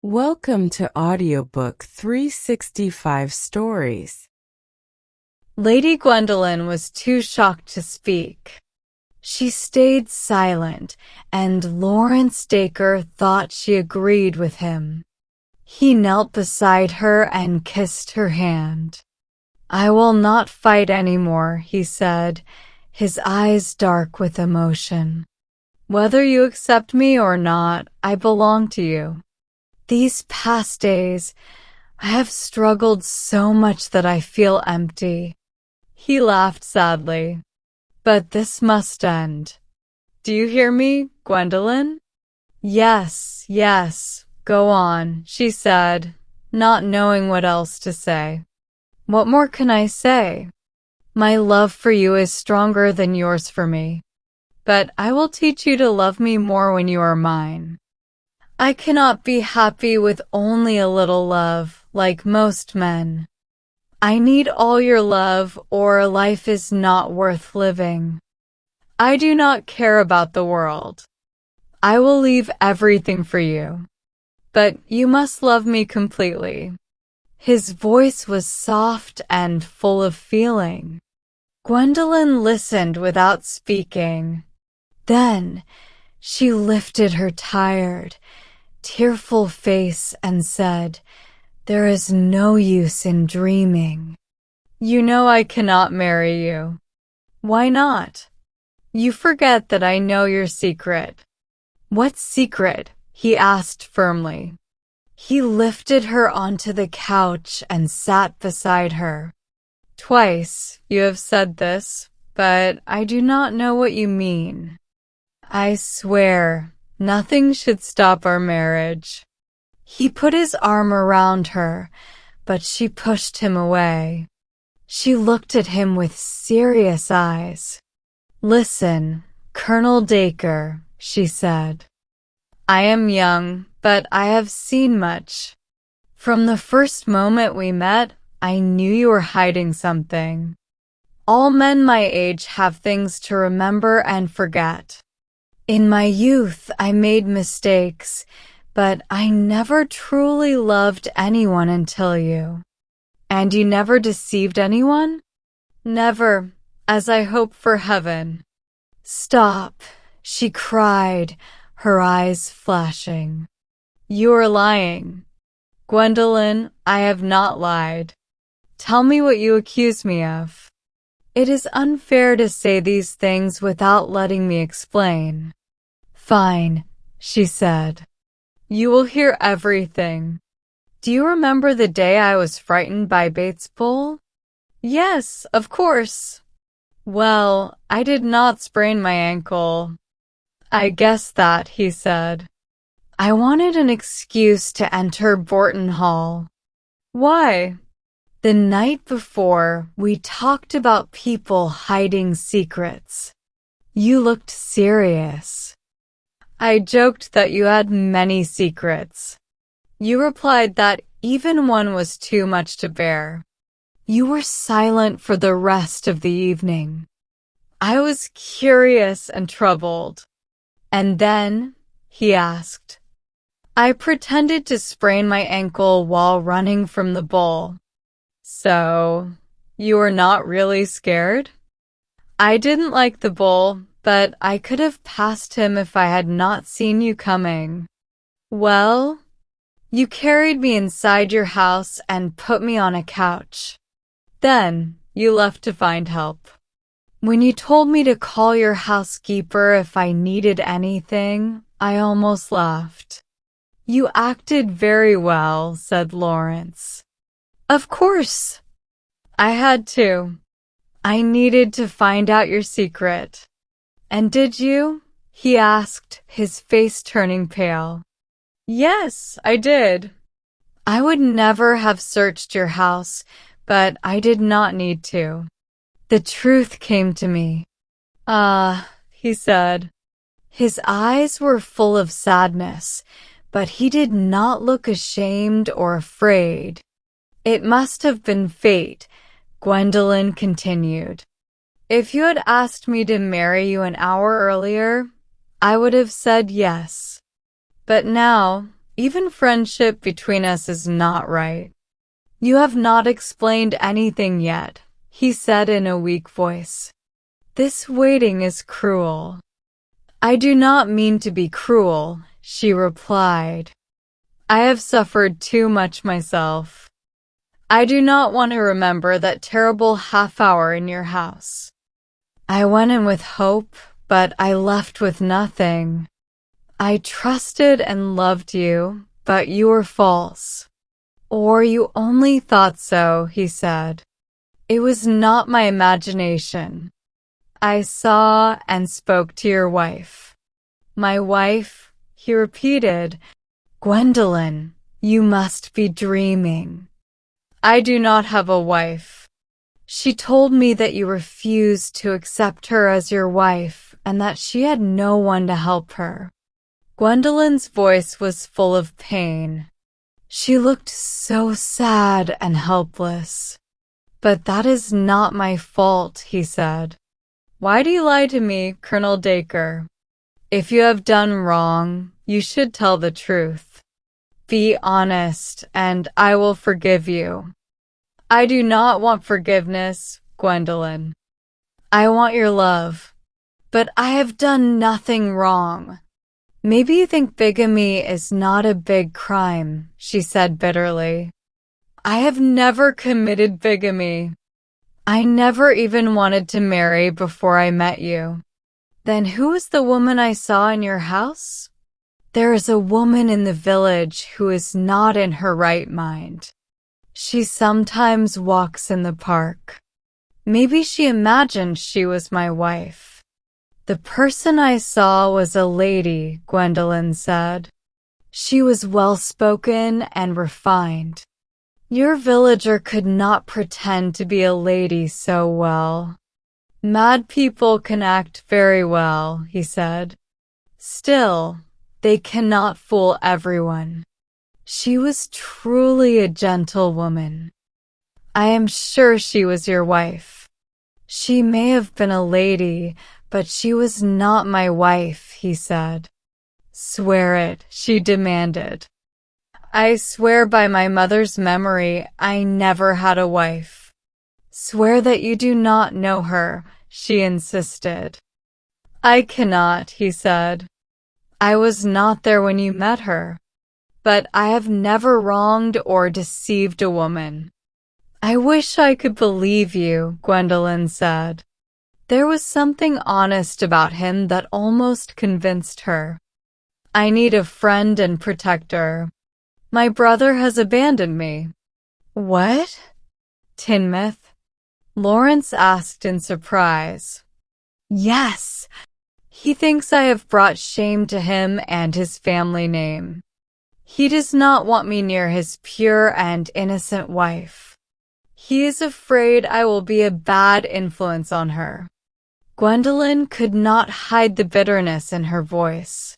Welcome to Audiobook 365 Stories. Lady Gwendolyn was too shocked to speak. She stayed silent, and Lawrence Dacre thought she agreed with him. He knelt beside her and kissed her hand. "I will not fight anymore," he said, his eyes dark with emotion. "Whether you accept me or not, I belong to you. These past days, I have struggled so much that I feel empty." He laughed sadly. "But this must end. Do you hear me, Gwendolyn?" "Yes, yes, go on," she said, not knowing what else to say. "What more can I say? My love for you is stronger than yours for me. But I will teach you to love me more when you are mine. I cannot be happy with only a little love, like most men. I need all your love, or life is not worth living. I do not care about the world. I will leave everything for you. But you must love me completely." His voice was soft and full of feeling. Gwendolyn listened without speaking. Then she lifted her tired, tearful face and said, "There is no use in dreaming. You know I cannot marry you." "Why not?" "You forget that I know your secret." "What secret?" he asked firmly. He lifted her onto the couch and sat beside her. "Twice you have said this, but I do not know what you mean. I swear nothing should stop our marriage." He put his arm around her, but she pushed him away. She looked at him with serious eyes. "Listen, Colonel Dacre," she said. "I am young, but I have seen much. From the first moment we met, I knew you were hiding something. All men my age have things to remember and forget. In my youth, I made mistakes, but I never truly loved anyone until you." "And you never deceived anyone?" "Never, as I hope for heaven." "Stop," she cried, her eyes flashing. "You are lying." "Gwendolyn, I have not lied. Tell me what you accuse me of." "It is unfair to say these things without letting me explain." "Fine," she said. "You will hear everything. Do you remember the day I was frightened by Bates' bull?" "Yes, of course." "Well, I did not sprain my ankle." "I guessed that," he said. "I wanted an excuse to enter Borton Hall." "Why?" "The night before, we talked about people hiding secrets. You looked serious. I joked that you had many secrets. You replied that even one was too much to bear. You were silent for the rest of the evening. I was curious and troubled." "And then?" he asked. "I pretended to sprain my ankle while running from the bull." "So, you were not really scared?" "I didn't like the bull, but I could have passed him if I had not seen you coming." "Well?" "You carried me inside your house and put me on a couch. Then, you left to find help. When you told me to call your housekeeper if I needed anything, I almost laughed." "You acted very well," said Lawrence. "Of course. I had to. I needed to find out your secret." "And did you?" he asked, his face turning pale. "Yes, I did. I would never have searched your house, but I did not need to. The truth came to me." "Ah," he said. His eyes were full of sadness, but he did not look ashamed or afraid. "It must have been fate," Gwendolyn continued. "If you had asked me to marry you an hour earlier, I would have said yes. But now, Even friendship between us is not right. You have not explained anything yet, he said in a weak voice. This waiting is cruel. I do not mean to be cruel, she replied. I have suffered too much myself. I do not want to remember that terrible half-hour in your house. I went in with hope, but I left with nothing. I trusted and loved you, but you were false. Or you only thought so, he said. It was not my imagination. I saw and spoke to your wife. My wife, he repeated. Gwendolyn, you must be dreaming. I do not have a wife. She told me that you refused to accept her as your wife and that she had no one to help her. Gwendolyn's voice was full of pain. She looked so sad and helpless. But that is not my fault, he said. Why do you lie to me, Colonel Dacre? If you have done wrong, you should tell the truth. Be honest, and I will forgive you. I do not want forgiveness, Gwendolyn. I want your love. But I have done nothing wrong. Maybe you think bigamy is not a big crime, she said bitterly. I have never committed bigamy. I never even wanted to marry before I met you. Then who is the woman I saw in your house? There is a woman in the village who is not in her right mind. She sometimes walks in the park. Maybe she imagined she was my wife. The person I saw was a lady, Gwendolyn said. She was well-spoken and refined. Your villager could not pretend to be a lady so well. Mad people can act very well, he said. Still, they cannot fool everyone. She was truly a gentlewoman. I am sure she was your wife. She may have been a lady, but she was not my wife, he said. Swear it, she demanded. I swear by my mother's memory I never had a wife. Swear that you do not know her, she insisted. I cannot, he said. I was not there when you met her. But I have never wronged or deceived a woman. I wish I could believe you, Gwendolyn said. There was something honest about him that almost convinced her. I need a friend and protector. My brother has abandoned me. What? Tinmouth? Lawrence asked in surprise. Yes. He thinks I have brought shame to him and his family name. He does not want me near his pure and innocent wife. He is afraid I will be a bad influence on her. Gwendolyn could not hide the bitterness in her voice.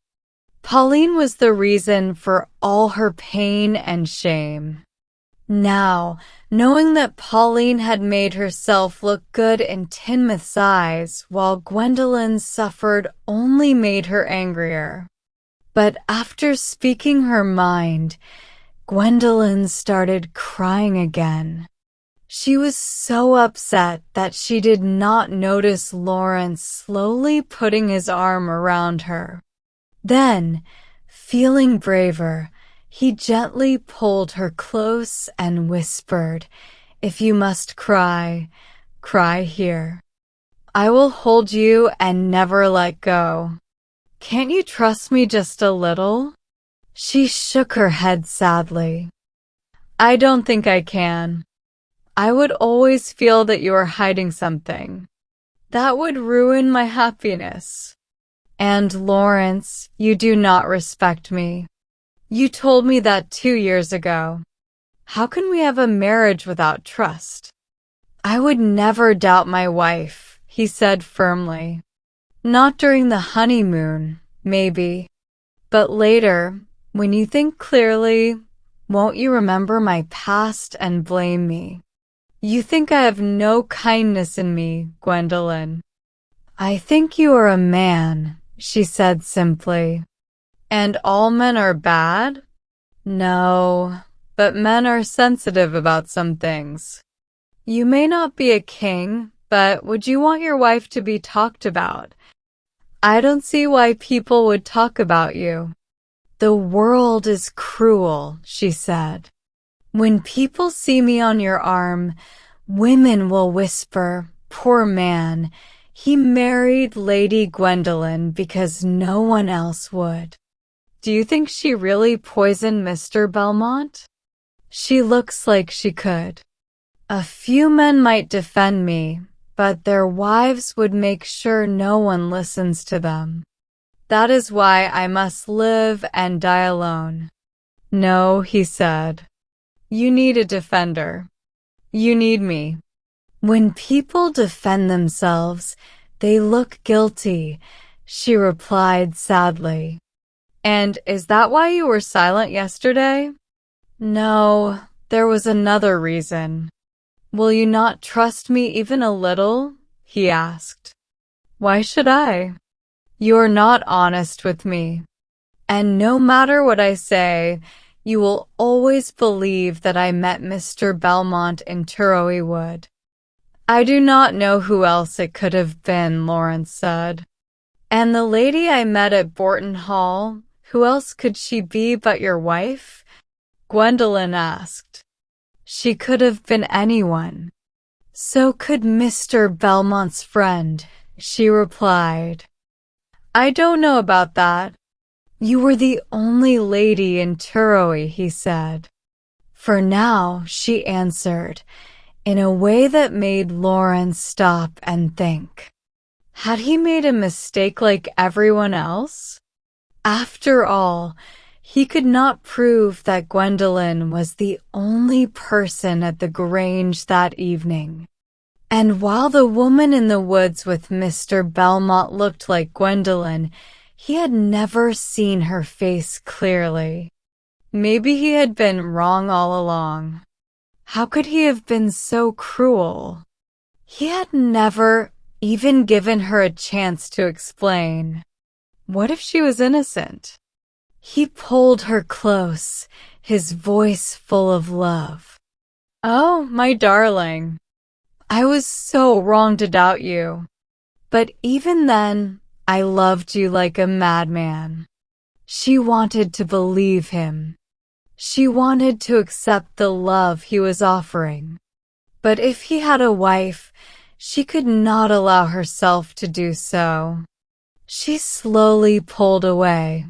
Pauline was the reason for all her pain and shame. Now, knowing that Pauline had made herself look good in Tinmouth's eyes while Gwendolyn suffered only made her angrier. But after speaking her mind, Gwendolyn started crying again. She was so upset that she did not notice Lawrence slowly putting his arm around her. Then, feeling braver, he gently pulled her close and whispered, "If you must cry, cry here. I will hold you and never let go. Can't you trust me just a little?" She shook her head sadly. "I don't think I can. I would always feel that you are hiding something. That would ruin my happiness. And Lawrence, you do not respect me. You told me that 2 years ago. How can we have a marriage without trust?" "I would never doubt my wife," he said firmly. "Not during the honeymoon, maybe. But later, when you think clearly, won't you remember my past and blame me? You think I have no kindness in me, Gwendolyn." "I think you are a man," she said simply. "And all men are bad?" No, but men are sensitive about some things. You may not be a king, but would you want your wife to be talked about? I don't see why people would talk about you. The world is cruel, she said. When people see me on your arm, women will whisper, "Poor man, he married Lady Gwendolyn because no one else would." Do you think she really poisoned Mr. Belmont? She looks like she could. A few men might defend me, but their wives would make sure no one listens to them. That is why I must live and die alone. No, he said. You need a defender. You need me. When people defend themselves, they look guilty, she replied sadly. And is that why you were silent yesterday? No, there was another reason. Will you not trust me even a little? He asked. Why should I? You're not honest with me. And no matter what I say, you will always believe that I met Mr. Belmont in Turoway Wood. I do not know who else it could have been, Lawrence said. And the lady I met at Borton Hall, who else could she be but your wife? Gwendolyn asked. She could have been anyone. So could Mr. Belmont's friend, she replied. I don't know about that. You were the only lady in Turoway, he said. For now, she answered, in a way that made Lawrence stop and think. Had he made a mistake like everyone else? After all, he could not prove that Gwendolyn was the only person at the Grange that evening. And while the woman in the woods with Mr. Belmont looked like Gwendolyn, he had never seen her face clearly. Maybe he had been wrong all along. How could he have been so cruel? He had never even given her a chance to explain. What if she was innocent? He pulled her close, his voice full of love. Oh, my darling. I was so wrong to doubt you. But even then, I loved you like a madman. She wanted to believe him. She wanted to accept the love he was offering. But if he had a wife, she could not allow herself to do so. She slowly pulled away.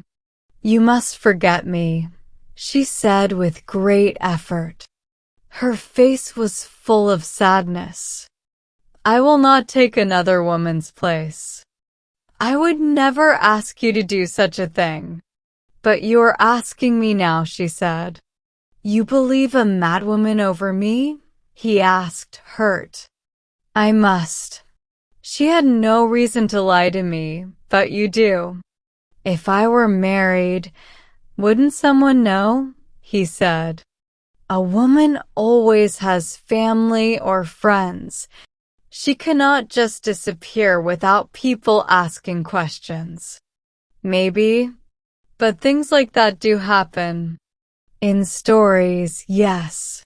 You must forget me, she said with great effort. Her face was full of sadness. I will not take another woman's place. I would never ask you to do such a thing. But you're asking me now, she said. You believe a madwoman over me? He asked, hurt. I must. She had no reason to lie to me, but you do. If I were married, wouldn't someone know? He said. A woman always has family or friends. She cannot just disappear without people asking questions. Maybe, but things like that do happen. In stories, yes.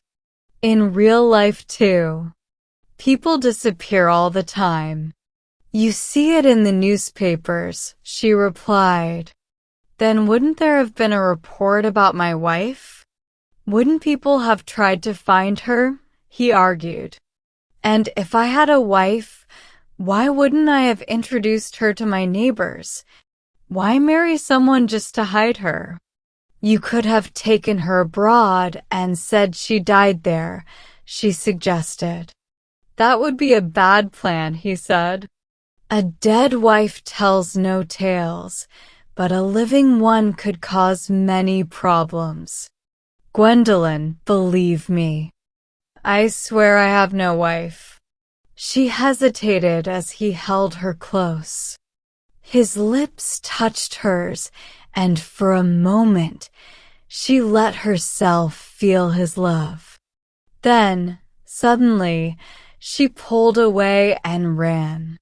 In real life, too. People disappear all the time. You see it in the newspapers, she replied. Then wouldn't there have been a report about my wife? Wouldn't people have tried to find her? He argued. And if I had a wife, why wouldn't I have introduced her to my neighbors? Why marry someone just to hide her? You could have taken her abroad and said she died there, she suggested. That would be a bad plan, he said. A dead wife tells no tales, but a living one could cause many problems. Gwendolyn, believe me. I swear I have no wife. She hesitated as he held her close. His lips touched hers, and for a moment, she let herself feel his love. Then, suddenly, she pulled away and ran.